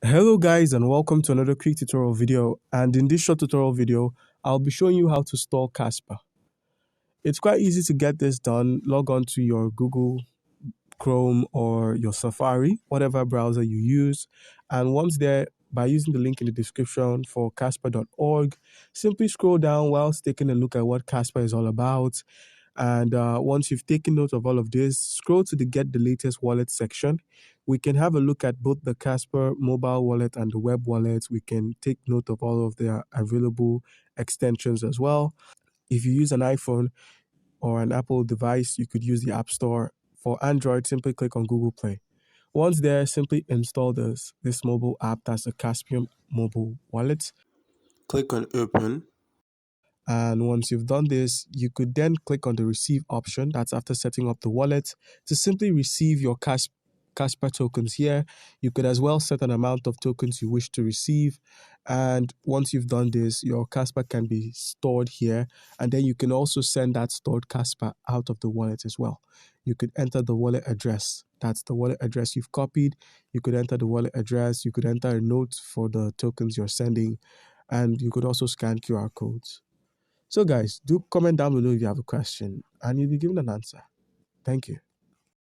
Hello guys and welcome to another quick tutorial video, and in this short tutorial video I'll be showing you how to store Kasper. It's quite easy to get this done. Log on to your Google Chrome or your Safari, whatever browser you use, and once there, by using the link in the description for Kasper.org, simply scroll down whilst taking a look at what Kasper is all about. And once you've taken note of all of this, scroll to the Get the Latest Wallet section. We can have a look at both the Kasper mobile wallet and the web wallet. We can take note of all of their available extensions as well. If you use an iPhone or an Apple device, you could use the App Store. For Android, simply click on Google Play. Once there, simply install this mobile app, that's the Caspian mobile wallet. Click on open. And once you've done this, you could then click on the receive option. That's after setting up the wallet to simply receive your Kasper tokens here. You could as well set an amount of tokens you wish to receive. And once you've done this, your Kasper can be stored here. And then you can also send that stored Kasper out of the wallet as well. You could enter the wallet address. That's the wallet address you've copied. You could enter the wallet address. You could enter a note for the tokens you're sending. And you could also scan QR codes. So guys, do comment down below if you have a question and you'll be given an answer. Thank you.